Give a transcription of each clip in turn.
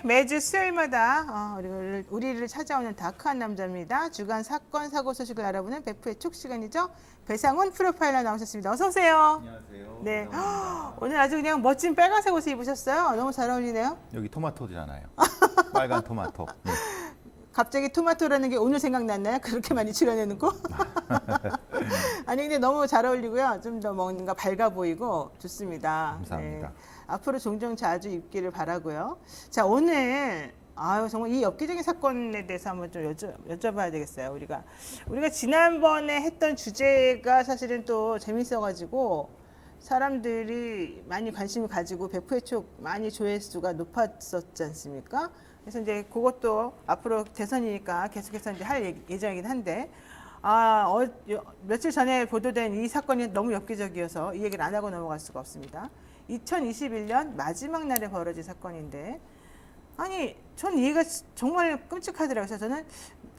매주 수요일마다 우리를 찾아오는 다크한 남자입니다. 주간 사건, 사고 소식을 알아보는 베프의 촉 시간이죠. 배상훈 프로파일러 나오셨습니다. 어서 오세요. 안녕하세요. 네. 오늘 아주 그냥 멋진 빨간색 옷을 입으셨어요. 너무 잘 어울리네요. 여기 토마토잖아요. 빨간 토마토. 갑자기 토마토라는 게 오늘 생각났나요? 그렇게 많이 출연해는 거? 아니 근데 너무 잘 어울리고요. 좀 더 뭔가 밝아 보이고 좋습니다. 감사합니다. 네. 앞으로 종종 자주 입기를 바라고요. 자, 오늘 정말 이 엽기적인 사건에 대해서 한번 좀 여쭤봐야 되겠어요. 우리가 지난번에 했던 주제가 사실은 또 재밌어가지고 사람들이 많이 관심을 가지고 베프의 촉 많이 조회수가 높았었지 않습니까? 그래서 이제 그것도 앞으로 대선이니까 계속해서 이제 할 예정이긴 한데 며칠 전에 보도된 이 사건이 너무 엽기적이어서 이 얘기를 안 하고 넘어갈 수가 없습니다. 2021년 마지막 날에 벌어진 사건인데 전 이해가 정말 끔찍하더라고요. 그래서 저는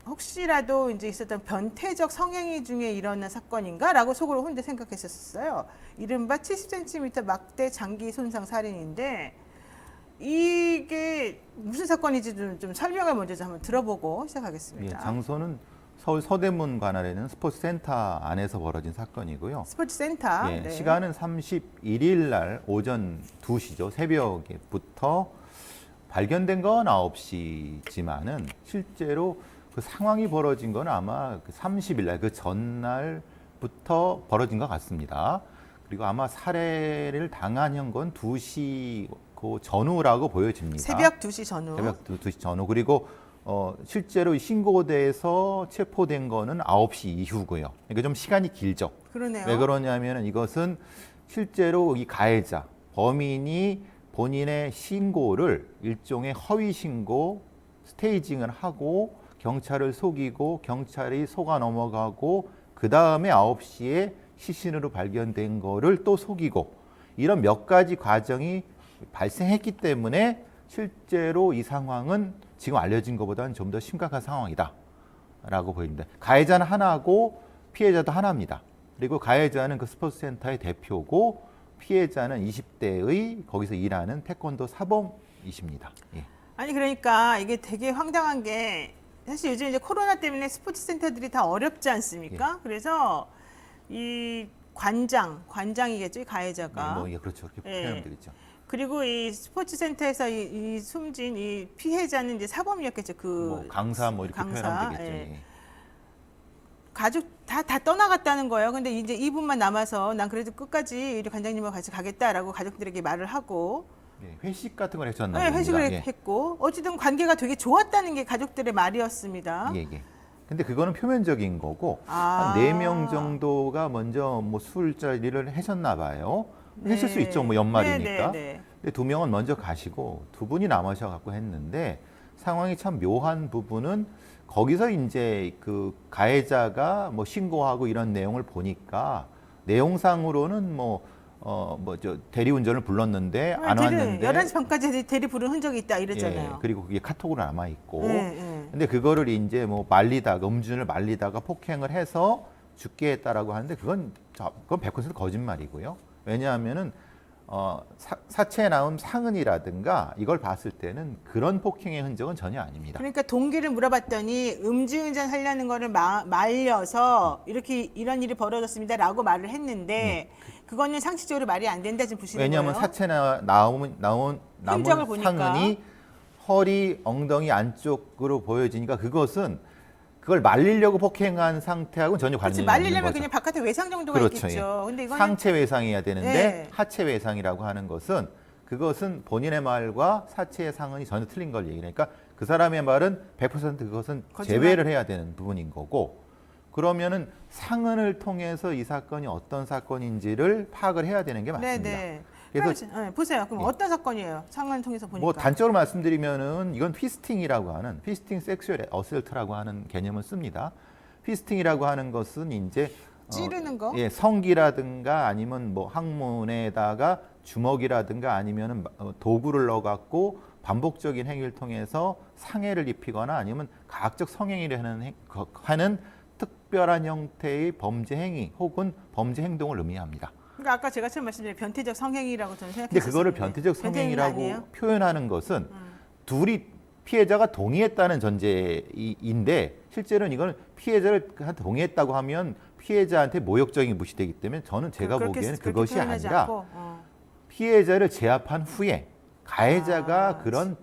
혹시라도 이제 있었던 변태적 성행위 중에 일어난 사건인가라고 속으로 혼자 생각했었어요. 이른바 70cm 막대 장기 손상 살인인데 이게 무슨 사건인지 좀 설명을 먼저 좀 한번 들어보고 시작하겠습니다. 예, 장소는 서울 서대문 관할에 있는 스포츠센터 안에서 벌어진 사건이고요. 스포츠센터. 예, 네. 시간은 31일 날 오전 2시죠. 새벽부터 발견된 건 9시지만은 실제로 그 상황이 벌어진 건 아마 그 30일 날, 그 전날부터 벌어진 것 같습니다. 그리고 아마 살해를 당한 건 2시 그 전후라고 보여집니다. 새벽 2시 전후. 새벽 2시 전후. 그리고 실제로 신고돼서 체포된 거는 9시 이후고요. 그러니까 좀 시간이 길죠. 그러네요. 왜 그러냐면 이것은 실제로 이 가해자, 범인이 본인의 신고를 일종의 허위 신고, 스테이징을 하고 경찰을 속이고 경찰이 속아 넘어가고 그 다음에 9시에 시신으로 발견된 거를 또 속이고 이런 몇 가지 과정이 발생했기 때문에 실제로 이 상황은 지금 알려진 것보다는 좀 더 심각한 상황이다라고 보입니다. 가해자는 하나고 피해자도 하나입니다. 그리고 가해자는 그 스포츠센터의 대표고 피해자는 20대의 거기서 일하는 태권도 사범이십니다. 예. 그러니까 이게 되게 황당한 게 사실 요즘 이제 코로나 때문에 스포츠센터들이 다 어렵지 않습니까? 그래서 이 관장이겠죠, 이 가해자가. 예, 그렇죠. 그렇게 표현드리죠. 그리고 이 스포츠센터에서 이 숨진 이 피해자는 이제 사범이었겠죠. 강사 이렇게 강사, 표현하면 되겠죠. 예. 예. 가족 다 떠나갔다는 거예요. 근데 이제 이분만 남아서 난 그래도 끝까지 우리 관장님과 같이 가겠다라고 가족들에게 말을 하고 회식 같은 걸 했었나 네, 봅니다. 회식을 예. 했고 어쨌든 관계가 되게 좋았다는 게 가족들의 말이었습니다. 예. 근데 그거는 표면적인 거고 한 4명 정도가 먼저 술자리를 하셨나 봐요. 했을 수 있죠. 연말이니까. 근데 2명은 먼저 가시고 2분이 남으셔 갖고 했는데 상황이 참 묘한 부분은 거기서 이제 그 가해자가 신고하고 이런 내용을 보니까 내용상으로는 대리운전을 불렀는데 안 왔는데 11시 반까지 대리 부른 흔적이 있다 이랬잖아요. 예, 그리고 그게 카톡으로 남아 있고. 예. 근데 그거를 이제 음주운전을 말리다가 폭행을 해서 죽게 했다라고 하는데 그건 100% 거짓말이고요. 왜냐하면은 사체에 나온 상흔이라든가 이걸 봤을 때는 그런 폭행의 흔적은 전혀 아닙니다. 그러니까 동기를 물어봤더니 음주운전 하려는 거를 말려서 이런 일이 벌어졌습니다라고 말을 했는데 그거는 상식적으로 말이 안 된다 지금 보시는 거예요. 왜냐하면 사체에 나온 흔적을 보니까. 상흔이 허리, 엉덩이 안쪽으로 보여지니까 그걸 말리려고 폭행한 상태하고는 전혀 관련이 없는 거죠. 말리려면 그냥 바깥에 외상 정도가 있겠죠. 예. 근데 이거는 상체 외상이어야 되는데 네. 하체 외상이라고 하는 그것은 본인의 말과 사체의 상흔이 전혀 틀린 걸 얘기하니까 그 사람의 말은 100% 그것은 거짓말. 제외를 해야 되는 부분인 거고 그러면은 상흔을 통해서 이 사건이 어떤 사건인지를 파악을 해야 되는 게 맞습니다. 네네. 그래서 보세요. 그럼 어떤 사건이에요? 상황을 통해서 보니까. 단적으로 말씀드리면은 이건 피스팅이라고 하는 피스팅 섹슈얼 어설트라고 하는 개념을 씁니다. 피스팅이라고 하는 것은 이제 찌르는 거? 예, 성기라든가 아니면 항문에다가 주먹이라든가 아니면은 도구를 넣어 갖고 반복적인 행위를 통해서 상해를 입히거나 아니면 가학적 성행위를 하는 특별한 형태의 범죄 행위 혹은 범죄 행동을 의미합니다. 그러니까 아까 제가 처음 말씀드린 변태적 성행위라고 저는 근데 생각했었는데 그거를 변태적 성행위라고 표현하는 것은 둘이 피해자가 동의했다는 전제인데 실제로는 이건 피해자를 동의했다고 하면 피해자한테 모욕적인 무시되기 때문에 저는 제가 보기에는 그것이 표현하지 아니라 않고, 피해자를 제압한 후에 가해자가 아, 그런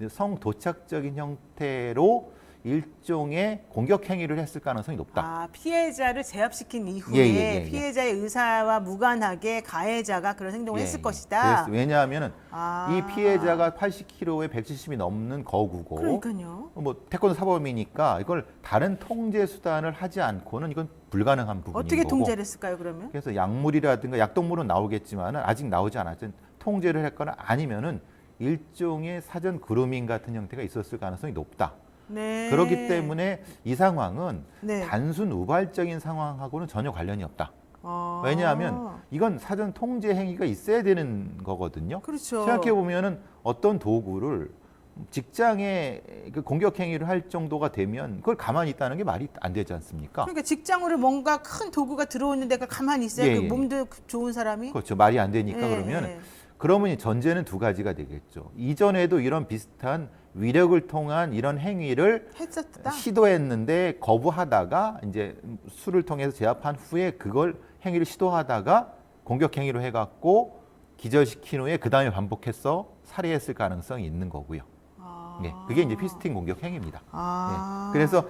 성도착적인 형태로 일종의 공격 행위를 했을 가능성이 높다. 아, 피해자를 제압시킨 이후에 예. 피해자의 의사와 무관하게 가해자가 그런 행동을 했을 것이다. 왜냐하면 아. 이 피해자가 80kg에 170이 넘는 거구고 그러니까요. 뭐 태권도 사범이니까 이걸 다른 통제 수단을 하지 않고는 이건 불가능한 부분인 어떻게 거고. 통제를 했을까요, 그러면? 그래서 약물이라든가 약동물은 나오겠지만은 아직 나오지 않았죠. 통제를 했거나 아니면은 일종의 사전 그루밍 같은 형태가 있었을 가능성이 높다. 네. 그렇기 때문에 이 상황은 네. 단순 우발적인 상황하고는 전혀 관련이 없다. 아. 왜냐하면 이건 사전 통제 행위가 있어야 되는 거거든요. 그렇죠. 생각해 보면은 어떤 도구를 직장에 그 공격 행위를 할 정도가 되면 그걸 가만히 있다는 게 말이 안 되지 않습니까? 그러니까 직장으로 뭔가 큰 도구가 들어오는데 그 가만히 있어요. 예, 그 예. 몸도 좋은 사람이. 그렇죠. 말이 안 되니까 예, 그러면 예. 그러면 이 전제는 두 가지가 되겠죠. 이전에도 이런 비슷한 위력을 통한 이런 행위를 했었다. 시도했는데 거부하다가 이제 수를 통해서 제압한 후에 그걸 행위를 시도하다가 공격 행위로 해갖고 기절시킨 후에 그 다음에 반복해서 살해했을 가능성이 있는 거고요. 아. 예, 그게 이제 피스팅 공격 행위입니다. 아. 예, 그래서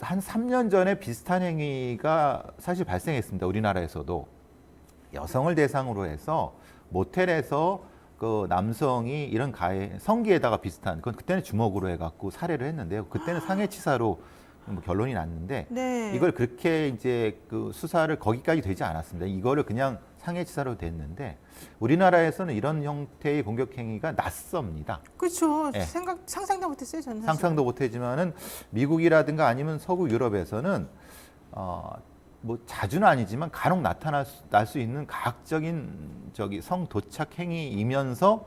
한 3년 전에 비슷한 행위가 사실 발생했습니다. 우리나라에서도 여성을 대상으로 해서 모텔에서 그 남성이 이런 가해 성기에다가 비슷한 그건 그때는 주먹으로 해갖고 살해를 했는데요. 그때는 상해치사로 뭐 결론이 났는데 네. 이걸 그렇게 이제 그 수사를 거기까지 되지 않았습니다. 이거를 그냥 상해치사로 됐는데 우리나라에서는 이런 형태의 공격 행위가 낯섭니다. 그렇죠. 예. 상상도 못했어요, 저는. 사실. 상상도 못하지만은 미국이라든가 아니면 서구 유럽에서는 뭐 자주는 아니지만 간혹 나타날 수 있는 가학적인 성도착 행위이면서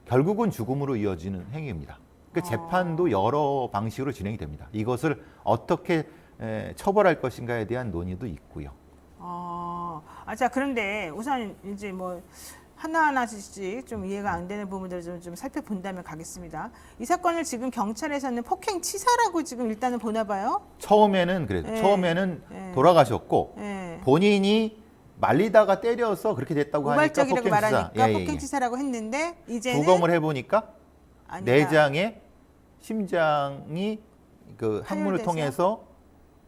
결국은 죽음으로 이어지는 행위입니다. 그 재판도 여러 방식으로 진행이 됩니다. 이것을 어떻게 처벌할 것인가에 대한 논의도 있고요. 자, 그런데 우선 이제 뭐 하나하나씩 좀 이해가 안 되는 부분들을 좀 살펴본다면 가겠습니다. 이 사건을 지금 경찰에서는 폭행치사라고 지금 일단은 보나 봐요. 처음에는 그래요. 예. 처음에는 예. 돌아가셨고 예. 본인이 말리다가 때려서 그렇게 됐다고 하니까 우발적이라고 폭행치사. 말하니까 예. 폭행치사라고 했는데 이제는 부검을 해보니까 아니다. 내장에 심장이 그 항문을 파열돼서? 통해서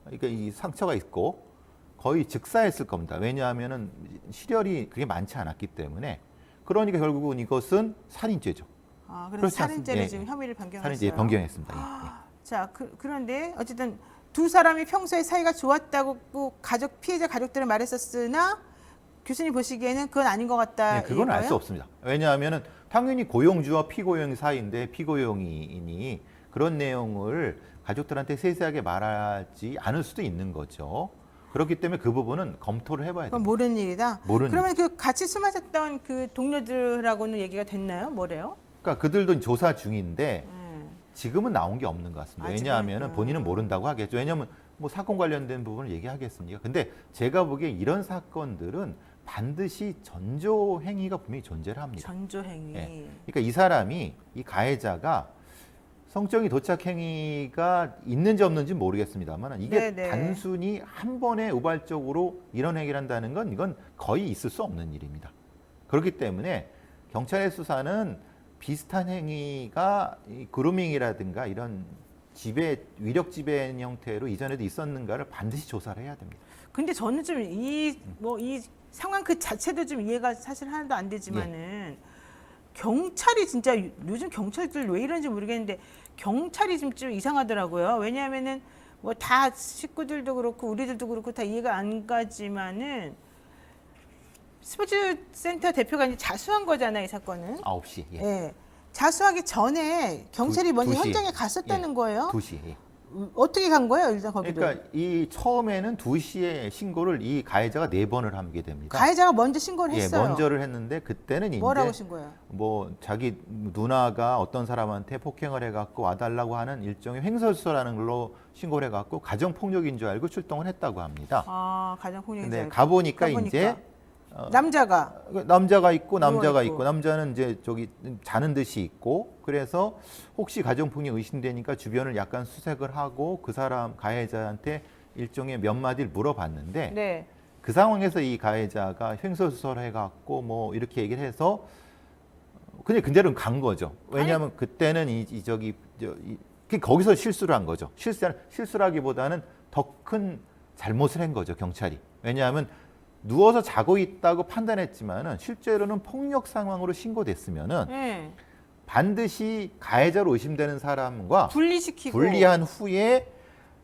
그러니까 이 상처가 있고 거의 즉사했을 겁니다. 왜냐하면은 시련이 그게 많지 않았기 때문에 그러니까 결국은 이것은 살인죄죠. 그래서 그렇지 살인죄로 않습니까? 예, 지금 혐의를 변경했어요. 살인죄 변경했습니다. 예. 자, 그런데 어쨌든 두 사람이 평소에 사이가 좋았다고 피해자 가족들은 말했었으나 교수님 보시기에는 그건 아닌 것 같다. 네, 그건 알 수 없습니다. 왜냐하면은 당연히 고용주와 피고용 사이인데 피고용인이 그런 내용을 가족들한테 세세하게 말하지 않을 수도 있는 거죠. 그렇기 때문에 그 부분은 검토를 해봐야 그건 됩니다. 모르는 일이다. 모르는 그러면 그 같이 술 마셨던 그 동료들하고는 얘기가 됐나요? 뭐래요? 그러니까 그들도 조사 중인데 지금은 나온 게 없는 것 같습니다. 아직은? 왜냐하면 본인은 모른다고 하겠죠. 왜냐하면 뭐 사건 관련된 부분을 얘기하겠습니까? 근데 제가 보기에 이런 사건들은 반드시 전조 행위가 분명히 존재를 합니다. 전조 행위. 예. 그러니까 이 사람이 이 가해자가 성적인 도착 행위가 있는지 없는지 모르겠습니다만 이게 네네. 단순히 한 번에 우발적으로 이런 행위를 한다는 건 이건 거의 있을 수 없는 일입니다. 그렇기 때문에 경찰의 수사는 비슷한 행위가 이 그루밍이라든가 이런 위력 지배 형태로 이전에도 있었는가를 반드시 조사를 해야 됩니다. 근데 저는 좀 이 상황 그 자체도 좀 이해가 사실 하나도 안 되지만은 경찰이 진짜 요즘 경찰들 왜 이런지 모르겠는데 경찰이 좀 이상하더라고요. 왜냐하면은 뭐 다 식구들도 그렇고 우리들도 그렇고 다 이해가 안 가지만은 스포츠 센터 대표가 이제 자수한 거잖아요, 이 사건은. 9시. 예. 예. 자수하기 전에 경찰이 먼저 2시. 현장에 갔었다는 거예요. 2시. 예. 어떻게 간 거예요, 일단 거기도? 그러니까 이 처음에는 2시에 신고를 이 가해자가 4번을 하게 됩니다. 가해자가 먼저 신고를 예, 했어요. 먼저를 했는데 그때는 이제 뭐라고 신고해요? 뭐 자기 누나가 어떤 사람한테 폭행을 해갖고 와달라고 하는 일종의 횡설수설하는 걸로 신고를 해갖고 가정폭력인 줄 알고 출동을 했다고 합니다. 가정폭력인 줄 근데 알고. 가보니까 가보니까. 이제 남자가 있고 남자가 누워있고. 있고 남자는 이제 저기 자는 듯이 있고 그래서 혹시 가정폭력 의심되니까 주변을 약간 수색을 하고 그 사람 가해자한테 일종의 몇 마디를 물어봤는데 네. 그 상황에서 이 가해자가 횡설수설해갖고 뭐 이렇게 얘기를 해서 그냥 그대로 간 거죠. 왜냐하면 그때는 거기서 실수를 한 거죠. 실수라기보다는 더 큰 잘못을 한 거죠, 경찰이. 왜냐하면 누워서 자고 있다고 판단했지만은 실제로는 폭력 상황으로 신고됐으면은 네. 반드시 가해자로 의심되는 사람과 분리시키고 분리한 후에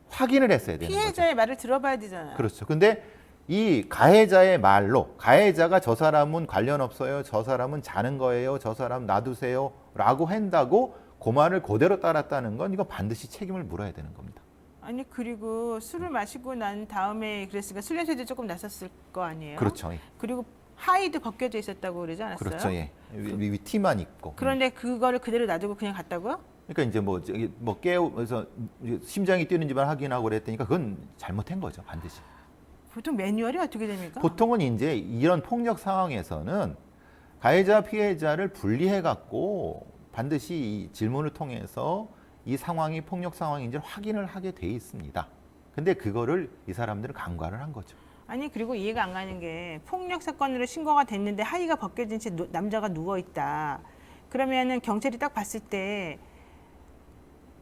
확인을 했어야 되는 거죠. 피해자의 말을 들어봐야 되잖아요. 그렇죠. 근데 이 가해자의 말로 가해자가 저 사람은 관련 없어요. 저 사람은 자는 거예요. 저 사람 놔두세요. 라고 한다고 그 말을 그대로 따랐다는 건 이거 반드시 책임을 물어야 되는 겁니다. 아니 그리고 술을 마시고 난 다음에 그랬으니까 술 냄새도 조금 났었을 거 아니에요? 그렇죠. 예. 그리고 하의도 벗겨져 있었다고 그러지 않았어요? 그렇죠. 예. 티만 있고. 그런데 그거를 그대로 놔두고 그냥 갔다고요? 그러니까 이제 뭐 깨우면서 심장이 뛰는지만 확인하고 그랬더니까 그건 잘못한 거죠. 반드시. 보통 매뉴얼이 어떻게 됩니까? 보통은 이제 이런 폭력 상황에서는 가해자 피해자를 분리해 갖고 반드시 이 질문을 통해서 이 상황이 폭력 상황인지 확인을 하게 돼 있습니다. 근데 그거를 이 사람들은 간과를 한 거죠. 아니 그리고 이해가 안 가는 게 폭력 사건으로 신고가 됐는데 하의가 벗겨진 채 남자가 누워 있다. 그러면은 경찰이 딱 봤을 때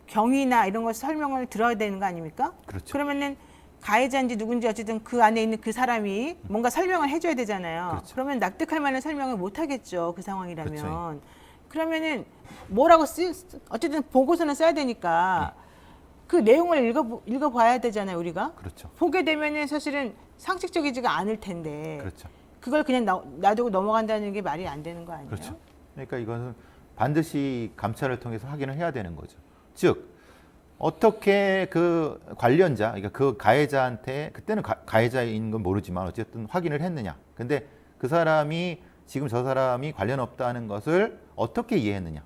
경위나 이런 걸 설명을 들어야 되는 거 아닙니까? 그렇죠. 그러면은 가해자인지 누군지 어쨌든 그 안에 있는 그 사람이 뭔가 설명을 해줘야 되잖아요. 그렇죠. 그러면 납득할 만한 설명을 못 하겠죠. 그 상황이라면. 그렇죠. 그러면은 뭐라고 어쨌든 보고서는 써야 되니까 그 내용을 읽어봐야 되잖아요. 우리가. 그렇죠. 보게 되면은 사실은 상식적이지가 않을 텐데 그렇죠. 그걸 그냥 놔두고 넘어간다는 게 말이 안 되는 거 아니에요? 그렇죠. 그러니까 이것은 반드시 감찰을 통해서 확인을 해야 되는 거죠. 즉 어떻게 그 관련자, 그러니까 그 가해자한테 그때는 가해자인 건 모르지만 어쨌든 확인을 했느냐. 근데 그 사람이 지금 저 사람이 관련 없다는 것을 어떻게 이해했느냐.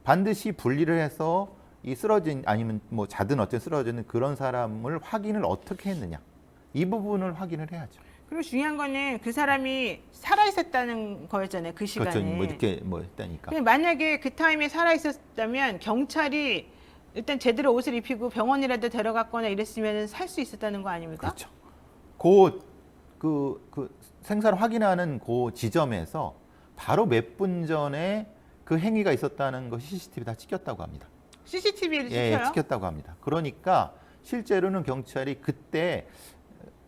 반드시 분리를 해서 이 쓰러진 아니면 뭐 자든 어쨌든 쓰러지는 그런 사람을 확인을 어떻게 했느냐. 이 부분을 확인을 해야죠. 그리고 중요한 거는 그 사람이 살아 있었다는 거였잖아요. 그 시간에. 그렇죠. 뭐 이렇게 뭐 했다니까. 근데 만약에 그 타임에 살아 있었다면 경찰이 일단 제대로 옷을 입히고 병원이라도 데려갔거나 이랬으면 살 수 있었다는 거 아닙니까? 그렇죠. 그 생사를 확인하는 그 지점에서 바로 몇 분 전에 그 행위가 있었다는 것이 CCTV 다 찍혔다고 합니다. CCTV를 예, 찍혀요? 찍혔다고 합니다. 그러니까 실제로는 경찰이 그때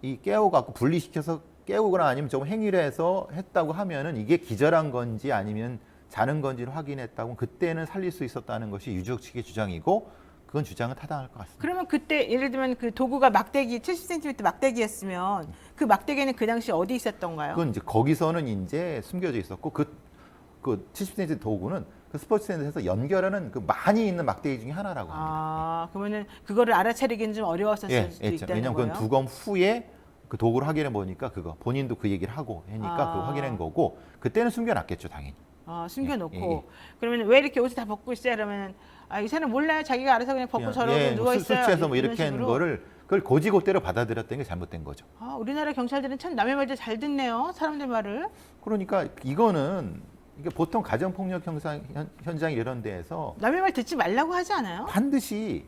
이 깨워갖고 분리시켜서 깨우거나 아니면 좀 행위를 해서 했다고 하면은 이게 기절한 건지 아니면 자는 건지를 확인했다고 그때는 살릴 수 있었다는 것이 유족 측의 주장이고 그건 주장은 타당할 것 같습니다. 그러면 그때 예를 들면 그 도구가 막대기 70cm 막대기였으면 그 막대기는 그 당시 어디 있었던가요? 그건 이제 거기서는 이제 숨겨져 있었고 그 70cm 도구는 그 스포츠센터에서 연결하는 그 많이 있는 막대기 중에 하나라고 합니다. 아, 그러면은 그거를 알아차리기는 좀 어려웠을 수도 있다는 왜냐하면 거예요? 그건 두검 후에 그 도구를 확인해 보니까 그거 본인도 그 얘기를 하고 하니까 그거 확인한 거고 그때는 숨겨놨겠죠 당연히. 아, 숨겨놓고 예. 그러면 왜 이렇게 옷을 다 벗고 있어요? 그러면 이 사람 몰라요. 자기가 알아서 그냥 벗고 저러고 뭐 누워 있어요. 술 취해서 뭐 이런 이렇게 한 식으로. 거를 그걸 고지고대로 받아들였다는 게 잘못된 거죠. 아, 우리나라 경찰들은 참 남의 말도 잘 듣네요. 사람들 말을. 그러니까 이거는 이게 보통 가정폭력 현장 이런 데에서 남의 말 듣지 말라고 하지 않아요? 반드시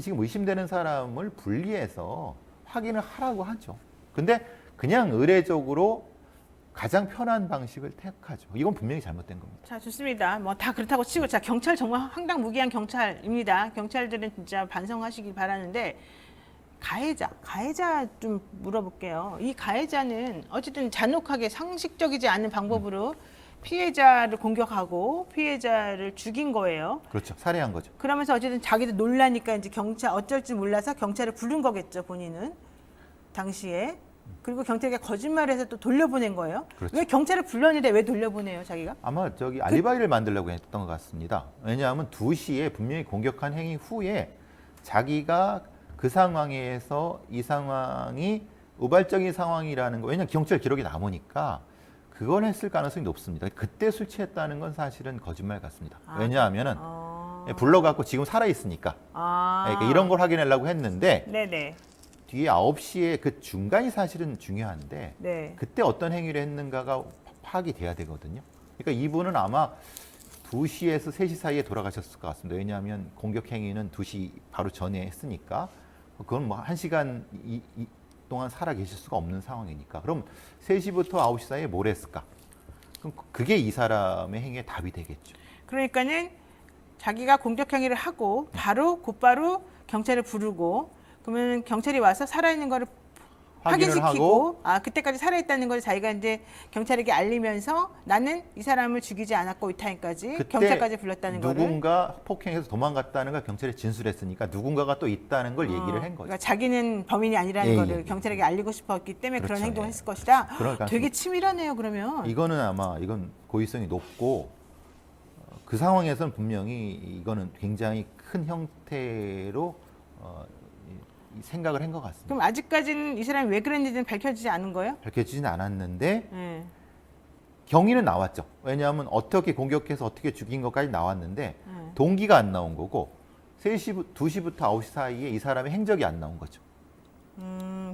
지금 의심되는 사람을 분리해서 확인을 하라고 하죠. 근데 그냥 의례적으로 가장 편한 방식을 택하죠. 이건 분명히 잘못된 겁니다. 자, 좋습니다. 뭐 다 그렇다고 치고 자, 경찰 정말 황당무계한 경찰입니다. 경찰들은 진짜 반성하시길 바라는데 가해자 좀 물어볼게요. 이 가해자는 어쨌든 잔혹하게 상식적이지 않은 방법으로 피해자를 공격하고 피해자를 죽인 거예요. 그렇죠. 살해한 거죠. 그러면서 어쨌든 자기도 놀라니까 이제 경찰 어쩔 줄 몰라서 경찰을 부른 거겠죠, 본인은. 당시에. 그리고 경찰이 거짓말해서 또 돌려보낸 거예요. 그렇죠. 왜 경찰을 불렀는데 왜 돌려보내요, 자기가? 아마 저기 알리바이를 만들려고 했던 것 같습니다. 왜냐하면 2시에 분명히 공격한 행위 후에 자기가 그 상황에서 이 상황이 우발적인 상황이라는 거, 왜냐하면 경찰 기록이 남으니까 그걸 했을 가능성이 높습니다. 그때 술 취했다는 건 사실은 거짓말 같습니다. 왜냐하면은 불러갖고 지금 살아있으니까 그러니까 이런 걸 확인하려고 했는데 네네. 뒤에 9시에 그 중간이 사실은 중요한데 네. 그때 어떤 행위를 했는가가 파악이 돼야 되거든요. 그러니까 이분은 아마 2시에서 3시 사이에 돌아가셨을 것 같습니다. 왜냐하면 공격 행위는 2시 바로 전에 했으니까 그건 뭐 1시간 동안 살아 계실 수가 없는 상황이니까. 그럼 3시부터 9시 사이에 뭘 했을까? 그럼 그게 이 사람의 행위의 답이 되겠죠. 그러니까는 자기가 공격 행위를 하고 곧바로 경찰을 부르고 그러면 경찰이 와서 살아있는 거를 확인을 확인시키고 그때까지 살아있다는 걸 자기가 이제 경찰에게 알리면서 나는 이 사람을 죽이지 않았고 이타임까지 그때 경찰까지 불렀다는 거를 누군가 폭행해서 도망갔다는 걸 경찰에 진술했으니까 누군가가 또 있다는 걸 얘기를 한 거죠. 그러니까 자기는 범인이 아니라는 예, 거를 예. 경찰에게 알리고 싶었기 때문에 그런 그렇죠. 행동을 예. 했을 것이다. 그럴 되게 가능성이- 치밀하네요. 그러면 이거는 아마 이건 고의성이 높고 그 상황에서는 분명히 이거는 굉장히 큰 형태로 이 생각을 한 것 같습니다. 그럼 아직까지는 이 사람이 왜 그랬는지는 밝혀지지 않은 거예요? 밝혀지진 않았는데 예. 경위는 나왔죠. 왜냐하면 어떻게 공격해서 어떻게 죽인 것까지 나왔는데 예. 동기가 안 나온 거고 2시부터 9시 사이에 이 사람의 행적이 안 나온 거죠.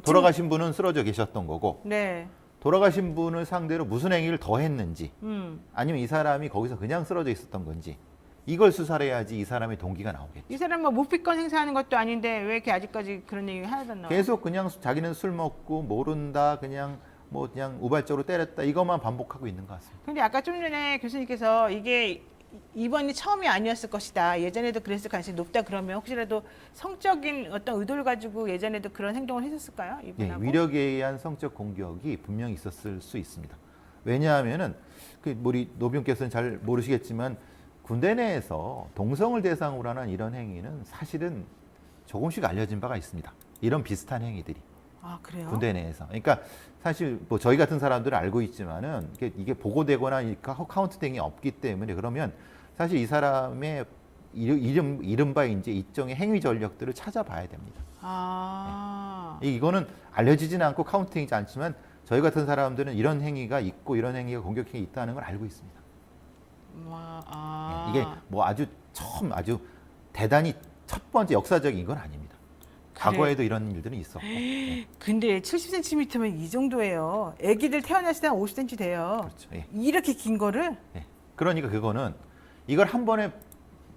돌아가신 분은 쓰러져 계셨던 거고 네. 돌아가신 분을 상대로 무슨 행위를 더 했는지 음. 아니면 이 사람이 거기서 그냥 쓰러져 있었던 건지 이걸 수사를 해야지 이 사람의 동기가 나오겠죠. 이 사람 뭐 묵비권 행사하는 것도 아닌데 왜 이렇게 아직까지 그런 얘기 하나도 안 나와요? 계속 그냥 자기는 술 먹고 모른다 그냥 그냥 우발적으로 때렸다 이것만 반복하고 있는 것 같습니다. 근데 아까 좀 전에 교수님께서 이게 이번이 처음이 아니었을 것이다. 예전에도 그랬을 가능성이 높다. 그러면 혹시라도 성적인 어떤 의도를 가지고 예전에도 그런 행동을 했었을까요? 예, 이분하고? 위력에 의한 성적 공격이 분명히 있었을 수 있습니다. 왜냐하면은 우리 노비용께서는 잘 모르시겠지만 군대 내에서 동성을 대상으로 하는 이런 행위는 사실은 조금씩 알려진 바가 있습니다. 이런 비슷한 행위들이 아, 그래요? 군대 내에서. 그러니까 사실 뭐 저희 같은 사람들은 알고 있지만은 이게 보고되거나 카운트 등이 없기 때문에 그러면 사실 이 사람의 이른바 이제 일종의 행위 전력들을 찾아봐야 됩니다. 이거는 알려지지는 않고 카운팅이지 않지만 저희 같은 사람들은 이런 행위가 있고 이런 행위가 공격 행위 있다는 걸 알고 있습니다. 이게 뭐 아주 대단히 첫 번째 역사적인 건 아닙니다. 과거에도 이런 일들은 있었고. 근데 70cm면 이 정도예요. 아기들 태어났을 때 한 50cm 돼요. 그렇죠. 예. 이렇게 긴 거를? 예. 그러니까 그거는 이걸 한 번에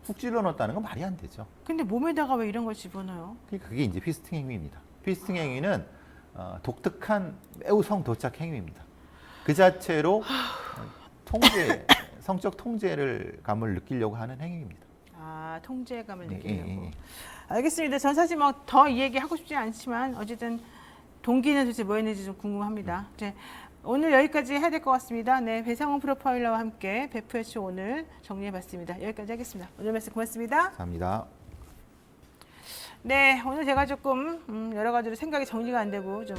훅 찔러 넣었다는 건 말이 안 되죠. 근데 몸에다가 왜 이런 걸 집어넣어요? 그러니까 그게 이제 피스팅 행위입니다. 피스팅 행위는 독특한 매우 성도착 행위입니다. 그 자체로 성적 통제를 감을 느끼려고 하는 행위입니다. 통제감을 예, 느끼려고. 예, 예. 알겠습니다. 전 사실 뭐 더 이 얘기 하고 싶지 않지만 어쨌든 동기는 도대체 뭐였는지 좀 궁금합니다. 이제 오늘 여기까지 해야 될 것 같습니다. 네, 배상훈 프로파일러와 함께 베프에치 오늘 정리해봤습니다. 여기까지 하겠습니다. 오늘 말씀 고맙습니다. 감사합니다. 네, 오늘 제가 조금 여러 가지로 생각이 정리가 안 되고 좀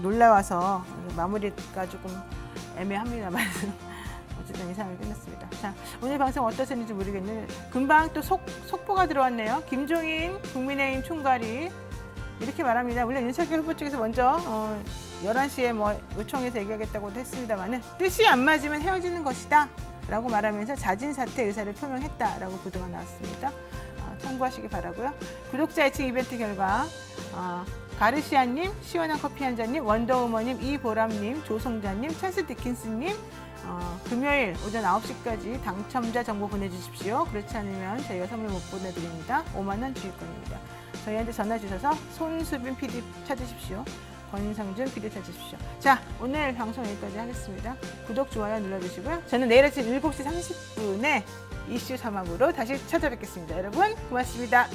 놀라워서 마무리가 조금 애매합니다만 어쨌든 이상하게 끝났습니다. 자, 오늘 방송 어떠셨는지 모르겠는데 금방 또 속보가 들어왔네요. 김종인 국민의힘 총괄이 이렇게 말합니다. 물론 윤석열 후보 쪽에서 먼저 11시에 뭐 요청해서 얘기하겠다고 했습니다만은 뜻이 안 맞으면 헤어지는 것이다 라고 말하면서 자진 사퇴 의사를 표명했다라고 보도가 나왔습니다. 참고하시기 바라고요. 구독자 애칭 이벤트 결과 가르시아님, 시원한 커피 한 잔님, 원더우머님, 이보람님, 조송자님, 찰스 디킨스님 금요일 오전 9시까지 당첨자 정보 보내주십시오. 그렇지 않으면 저희가 선물 못 보내드립니다. 5만 원 주의권입니다. 저희한테 전화 주셔서 손수빈 PD 찾으십시오. 권상준 PD 찾으십시오. 자, 오늘 방송 여기까지 하겠습니다. 구독, 좋아요 눌러주시고요. 저는 내일 아침 7시 30분에 이슈 3학으로 다시 찾아뵙겠습니다. 여러분 고맙습니다.